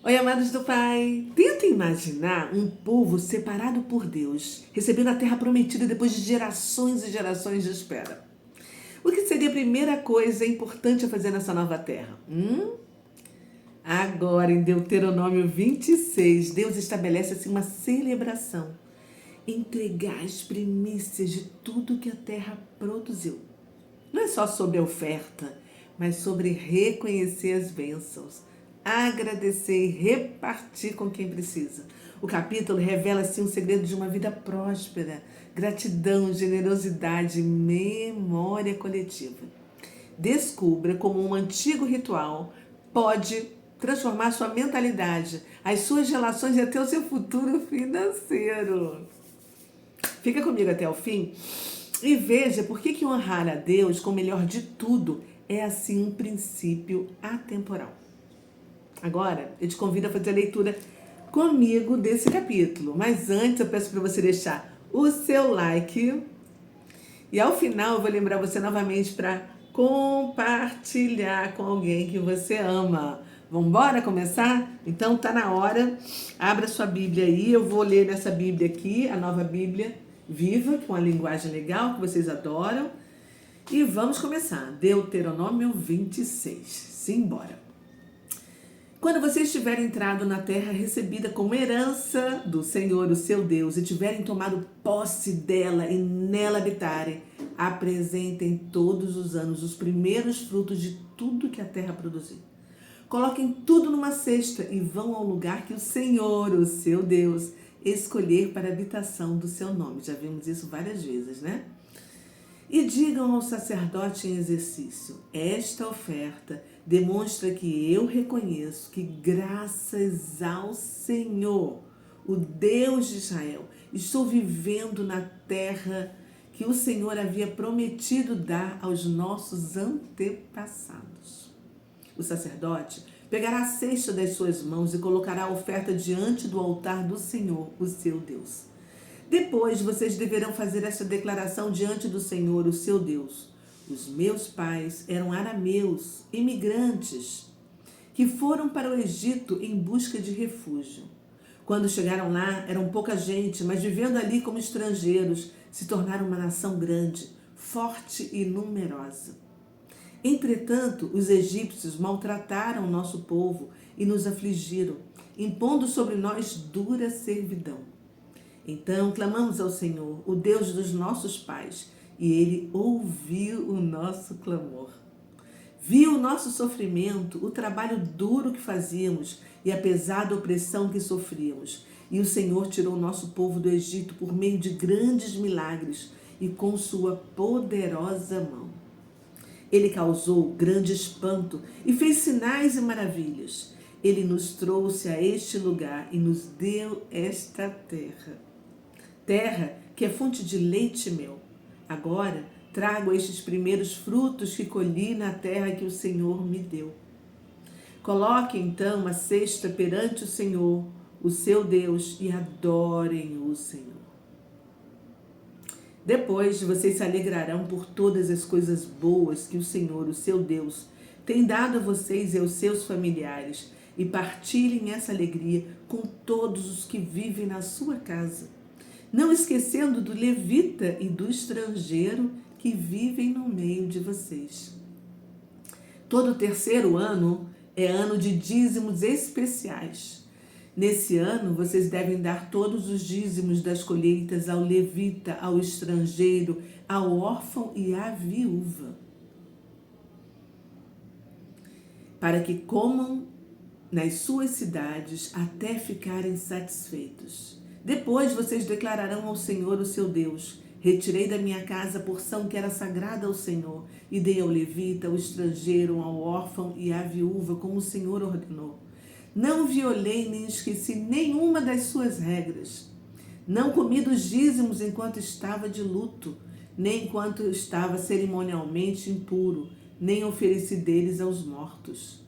Oi, amados do Pai. Tenta imaginar um povo separado por Deus, recebendo a terra prometida depois de gerações e gerações de espera. O que seria a primeira coisa importante a fazer nessa nova terra? Agora, em Deuteronômio 26, Deus estabelece assim uma celebração. Entregar as primícias de tudo que a terra produziu. Não é só sobre a oferta, mas sobre reconhecer as bênçãos, agradecer e repartir com quem precisa. O capítulo revela assim um segredo de uma vida próspera, gratidão, generosidade, memória coletiva. Descubra como um antigo ritual pode transformar sua mentalidade, as suas relações e até o seu futuro financeiro. Fica comigo até o fim e veja por que honrar a Deus com o melhor de tudo é assim um princípio atemporal. Agora, eu te convido a fazer a leitura comigo desse capítulo. Mas antes, eu peço para você deixar o seu like. E ao final, eu vou lembrar você novamente para compartilhar com alguém que você ama. Vamos embora começar? Então, tá na hora. Abra sua Bíblia aí. Eu vou ler nessa Bíblia aqui, a nova Bíblia Viva, com uma linguagem legal que vocês adoram. E vamos começar. Deuteronômio 26. Simbora. Quando vocês tiverem entrado na terra recebida como herança do Senhor, o seu Deus, e tiverem tomado posse dela e nela habitarem, apresentem todos os anos os primeiros frutos de tudo que a terra produzir. Coloquem tudo numa cesta e vão ao lugar que o Senhor, o seu Deus, escolher para a habitação do seu nome. Já vimos isso várias vezes, né? E digam ao sacerdote em exercício: esta oferta demonstra que eu reconheço que, graças ao Senhor, o Deus de Israel, estou vivendo na terra que o Senhor havia prometido dar aos nossos antepassados. O sacerdote pegará a cesta das suas mãos e colocará a oferta diante do altar do Senhor, o seu Deus. Depois vocês deverão fazer esta declaração diante do Senhor, o seu Deus. Os meus pais eram arameus, imigrantes, que foram para o Egito em busca de refúgio. Quando chegaram lá, eram pouca gente, mas vivendo ali como estrangeiros, se tornaram uma nação grande, forte e numerosa. Entretanto, os egípcios maltrataram nosso povo e nos afligiram, impondo sobre nós dura servidão. Então clamamos ao Senhor, o Deus dos nossos pais, e Ele ouviu o nosso clamor. Viu o nosso sofrimento, o trabalho duro que fazíamos e a pesada opressão que sofríamos. E o Senhor tirou o nosso povo do Egito por meio de grandes milagres e com sua poderosa mão. Ele causou grande espanto e fez sinais e maravilhas. Ele nos trouxe a este lugar e nos deu esta terra. Terra que é fonte de leite e mel. Agora trago estes primeiros frutos que colhi na terra que o Senhor me deu. Coloque então a cesta perante o Senhor, o seu Deus, e adorem o Senhor. Depois vocês se alegrarão por todas as coisas boas que o Senhor, o seu Deus, tem dado a vocês e aos seus familiares, e partilhem essa alegria com todos os que vivem na sua casa. Não esquecendo do levita e do estrangeiro que vivem no meio de vocês. Todo terceiro ano é ano de dízimos especiais. Nesse ano, vocês devem dar todos os dízimos das colheitas ao levita, ao estrangeiro, ao órfão e à viúva, para que comam nas suas cidades até ficarem satisfeitos. Depois vocês declararão ao Senhor, o seu Deus: retirei da minha casa a porção que era sagrada ao Senhor e dei ao levita, ao estrangeiro, ao órfão e à viúva, como o Senhor ordenou. Não violei nem esqueci nenhuma das suas regras. Não comi dos dízimos enquanto estava de luto, nem enquanto estava cerimonialmente impuro, nem ofereci deles aos mortos.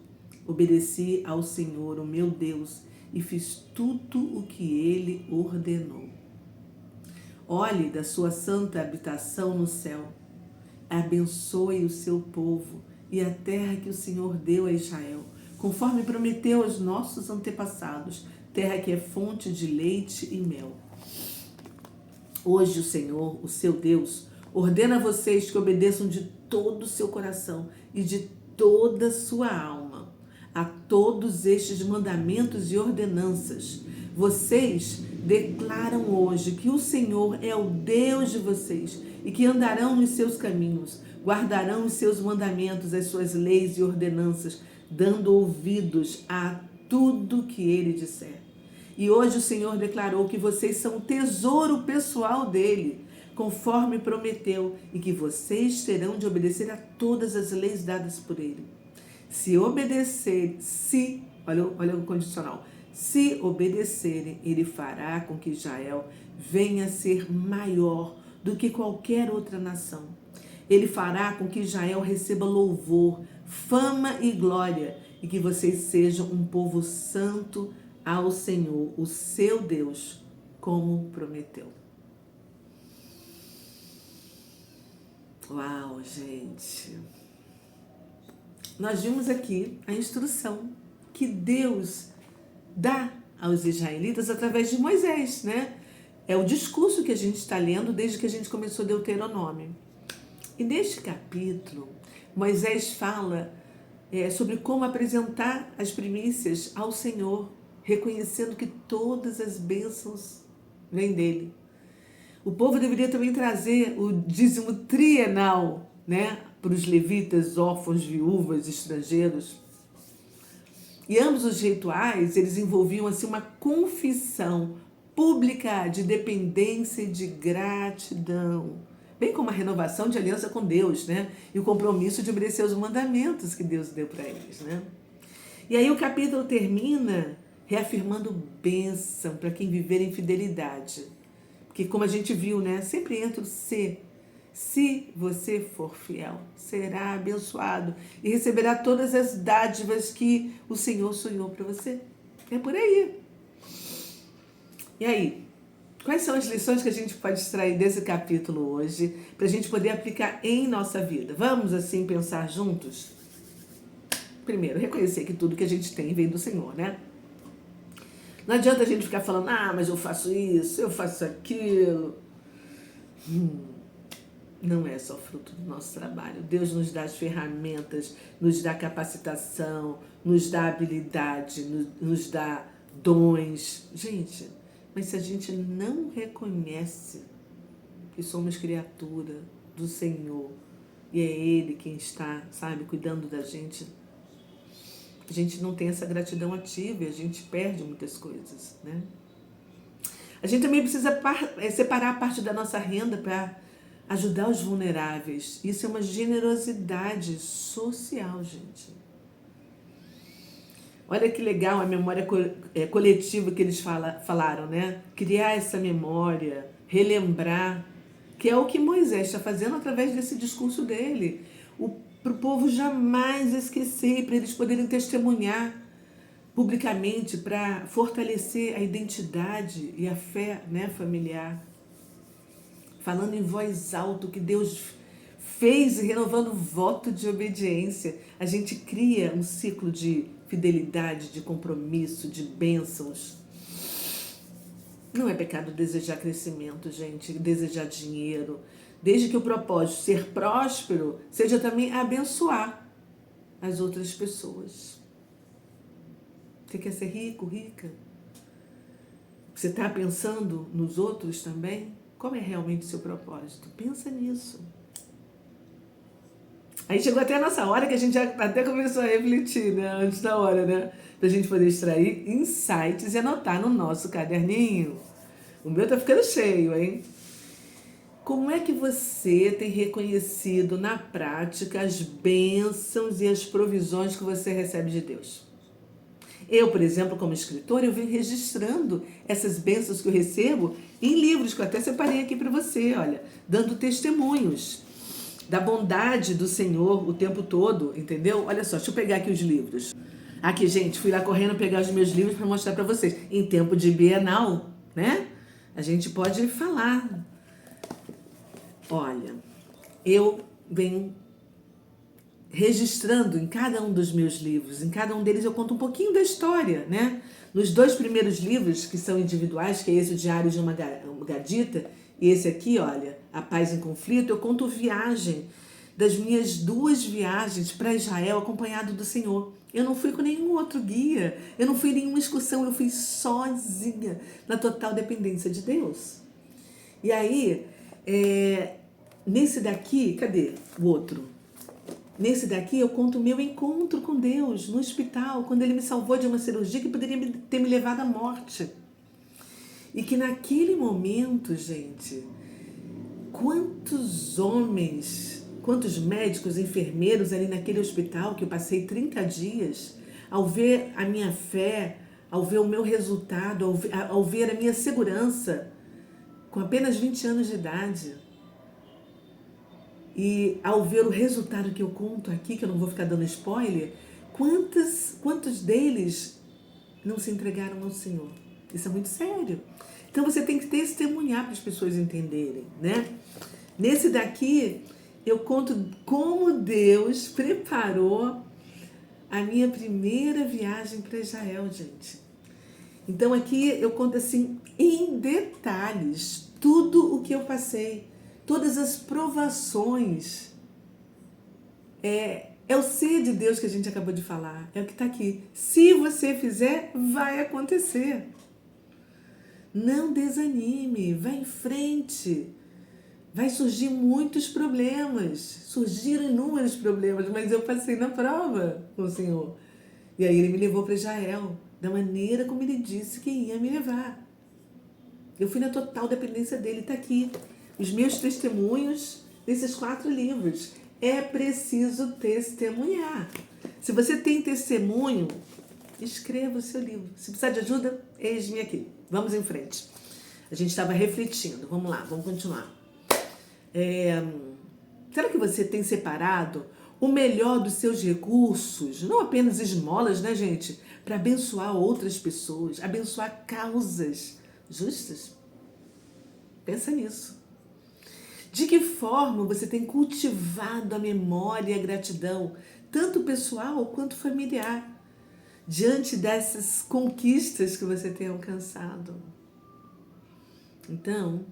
Obedeci ao Senhor, o meu Deus, e fiz tudo o que Ele ordenou. Olhe da sua santa habitação no céu, abençoe o seu povo e a terra que o Senhor deu a Israel, conforme prometeu aos nossos antepassados, terra que é fonte de leite e mel. Hoje o Senhor, o seu Deus, ordena a vocês que obedeçam de todo o seu coração e de toda a sua alma a todos estes mandamentos e ordenanças. Vocês declaram hoje que o Senhor é o Deus de vocês e que andarão nos seus caminhos, guardarão os seus mandamentos, as suas leis e ordenanças, dando ouvidos a tudo que ele disser. E hoje o Senhor declarou que vocês são o tesouro pessoal dele, conforme prometeu, e que vocês terão de obedecer a todas as leis dadas por ele. Se olha o condicional, se obedecerem, ele fará com que Israel venha a ser maior do que qualquer outra nação. Ele fará com que Israel receba louvor, fama e glória, e que vocês sejam um povo santo ao Senhor, o seu Deus, como prometeu. Uau, gente! Nós vimos aqui a instrução que Deus dá aos israelitas através de Moisés, né? É o discurso que a gente está lendo desde que a gente começou Deuteronômio. E neste capítulo, Moisés fala sobre como apresentar as primícias ao Senhor, reconhecendo que todas as bênçãos vêm dele. O povo deveria também trazer o dízimo trienal, né, para os levitas, órfãos, viúvas, estrangeiros. E ambos os rituais, eles envolviam assim uma confissão pública de dependência e de gratidão, bem como a renovação de aliança com Deus, né, e o compromisso de obedecer os mandamentos que Deus deu para eles, né. E aí o capítulo termina reafirmando bênção para quem viver em fidelidade. Porque como a gente viu, né, sempre entra o se. Se você for fiel, será abençoado e receberá todas as dádivas que o Senhor sonhou para você. É por aí. E aí, quais são as lições que a gente pode extrair desse capítulo hoje para a gente poder aplicar em nossa vida? Vamos assim pensar juntos? Primeiro, reconhecer que tudo que a gente tem vem do Senhor, né? Não adianta a gente ficar falando, mas eu faço isso, eu faço aquilo. Não é só fruto do nosso trabalho. Deus nos dá as ferramentas, nos dá capacitação, nos dá habilidade, nos dá dons. Gente, mas se a gente não reconhece que somos criatura do Senhor e é Ele quem está, cuidando da gente, a gente não tem essa gratidão ativa e a gente perde muitas coisas, né? A gente também precisa separar a parte da nossa renda para ajudar os vulneráveis. Isso é uma generosidade social, gente. Olha que legal a memória coletiva que eles falaram, né? Criar essa memória, relembrar, que é o que Moisés está fazendo através desse discurso dele. Para o povo jamais esquecer, para eles poderem testemunhar publicamente, para fortalecer a identidade e a fé, né, familiar. Falando em voz alta o que Deus fez e renovando o voto de obediência. A gente cria um ciclo de fidelidade, de compromisso, de bênçãos. Não é pecado desejar crescimento, gente, desejar dinheiro, desde que o propósito ser próspero seja também abençoar as outras pessoas. Você quer ser rico, rica? Você está pensando nos outros também? Qual é realmente o seu propósito? Pensa nisso. Aí chegou até a nossa hora que a gente já até começou a refletir, né? Antes da hora, né? Pra gente poder extrair insights e anotar no nosso caderninho. O meu tá ficando cheio, hein? Como é que você tem reconhecido na prática as bênçãos e as provisões que você recebe de Deus? Eu, por exemplo, como escritora, eu venho registrando essas bênçãos que eu recebo em livros que eu até separei aqui para você, olha, dando testemunhos da bondade do Senhor o tempo todo, entendeu? Olha só, deixa eu pegar aqui os livros. Aqui, gente, fui lá correndo pegar os meus livros para mostrar para vocês. Em tempo de Bienal, né? A gente pode falar. Olha, eu venho registrando em cada um dos meus livros. Em cada um deles eu conto um pouquinho da história, né? Nos 2 primeiros livros, que são individuais, que é esse, o Diário de uma Gadita, e esse aqui, olha, A Paz em Conflito, eu conto viagem das minhas 2 viagens para Israel acompanhado do Senhor. Eu não fui com nenhum outro guia, eu não fui em nenhuma excursão, eu fui sozinha, na total dependência de Deus. E aí, nesse daqui, cadê o outro? Nesse daqui eu conto o meu encontro com Deus no hospital, quando Ele me salvou de uma cirurgia que poderia ter me levado à morte. E que naquele momento, gente, quantos homens, quantos médicos, enfermeiros ali naquele hospital que eu passei 30 dias, ao ver a minha fé, ao ver o meu resultado, ao ver a minha segurança, com apenas 20 anos de idade, e ao ver o resultado que eu conto aqui, que eu não vou ficar dando spoiler, quantos deles não se entregaram ao Senhor? Isso é muito sério. Então você tem que testemunhar para as pessoas entenderem, né? Nesse daqui, eu conto como Deus preparou a minha primeira viagem para Israel, gente. Então aqui eu conto assim, em detalhes, tudo o que eu passei. Todas as provações. É o ser de Deus que a gente acabou de falar. É o que está aqui. Se você fizer, vai acontecer. Não desanime. Vai em frente. Vai surgir muitos problemas. Surgiram inúmeros problemas, mas eu passei na prova com o Senhor. E aí Ele me levou para Israel, da maneira como Ele disse que ia me levar. Eu fui na total dependência dEle. Está aqui. Os meus testemunhos nesses 4 livros. É preciso testemunhar. Se você tem testemunho, escreva o seu livro. Se precisar de ajuda, eis-me aqui. Vamos em frente. A gente estava refletindo. Vamos lá, vamos continuar. Será que você tem separado o melhor dos seus recursos, não apenas esmolas, né, gente? Para abençoar outras pessoas, abençoar causas justas? Pensa nisso. De que forma você tem cultivado a memória e a gratidão, tanto pessoal quanto familiar, diante dessas conquistas que você tem alcançado? Então,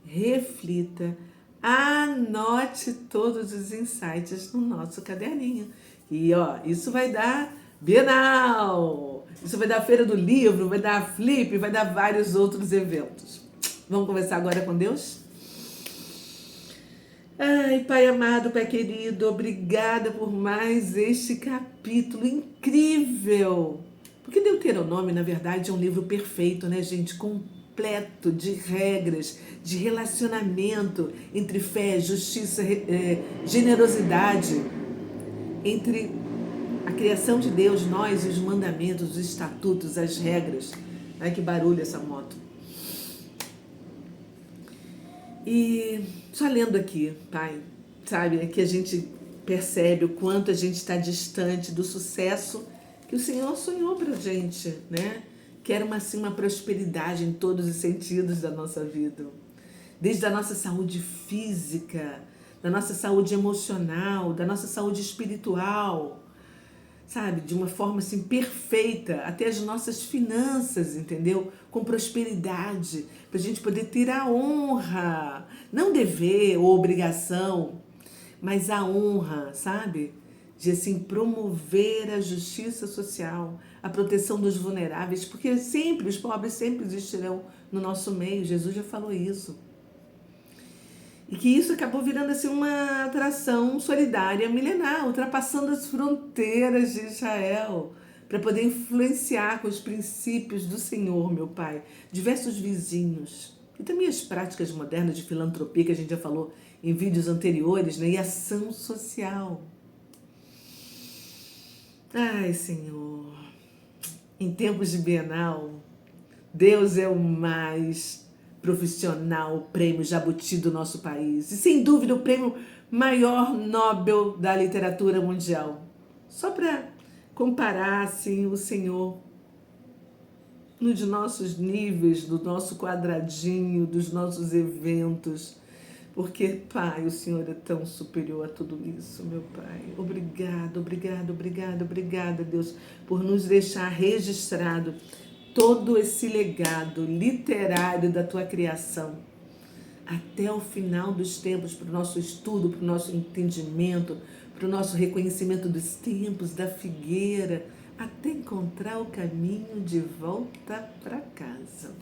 reflita, anote todos os insights no nosso caderninho. E isso vai dar Bienal, isso vai dar Feira do Livro, vai dar Flip, vai dar vários outros eventos. Vamos conversar agora com Deus? Ai, Pai amado, Pai querido, obrigada por mais este capítulo incrível. Porque Deuteronômio, na verdade, é um livro perfeito, né, gente? Completo de regras, de relacionamento entre fé, justiça, generosidade, entre a criação de Deus, nós e os mandamentos, os estatutos, as regras. Ai, que barulho essa moto. E só lendo aqui, Pai, sabe, é que a gente percebe o quanto a gente está distante do sucesso que o Senhor sonhou pra gente, né? Que era uma prosperidade em todos os sentidos da nossa vida. Desde a nossa saúde física, da nossa saúde emocional, da nossa saúde espiritual, sabe? De uma forma assim perfeita, até as nossas finanças, entendeu? Com prosperidade, para a gente poder ter a honra, não dever ou obrigação, mas a honra, sabe? De assim promover a justiça social, a proteção dos vulneráveis, porque sempre, os pobres sempre existirão no nosso meio, Jesus já falou isso. E que isso acabou virando assim uma atração solidária milenar, ultrapassando as fronteiras de Israel, para poder influenciar com os princípios do Senhor, meu Pai, diversos vizinhos. E também as práticas modernas de filantropia, que a gente já falou em vídeos anteriores, né? E ação social. Ai, Senhor, em tempos de Bienal, Deus é o mais profissional, prêmio Jabuti do nosso país. E sem dúvida o prêmio maior Nobel da literatura mundial. Só para comparar assim, o Senhor nos nossos níveis, do nosso quadradinho, dos nossos eventos, Porque, Pai, o Senhor é tão superior a tudo isso, meu Pai. Obrigado, obrigado, obrigado, obrigada, Deus, por nos deixar registrado todo esse legado literário da Tua criação. Até o final dos tempos, para o nosso estudo, para o nosso entendimento, para o nosso reconhecimento dos tempos, da figueira, até encontrar o caminho de volta para casa.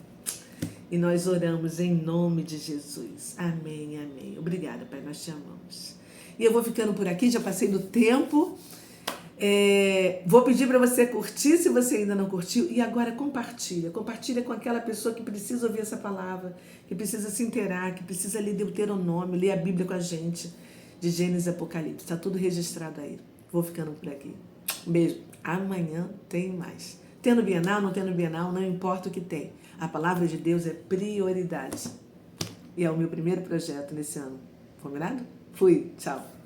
E nós oramos em nome de Jesus. Amém, amém. Obrigada, Pai, nós te amamos. E eu vou ficando por aqui, já passei do tempo. Vou pedir para você curtir se você ainda não curtiu. E agora compartilha. Compartilha com aquela pessoa que precisa ouvir essa palavra, que precisa se inteirar, que precisa ler Deuteronômio, ler a Bíblia com a gente, de Gênesis e Apocalipse. Está tudo registrado aí. Vou ficando por aqui. Um beijo. Amanhã tem mais. Tendo Bienal, não tendo Bienal, não importa o que tem. A palavra de Deus é prioridade. E é o meu primeiro projeto nesse ano. Combinado? Fui. Tchau.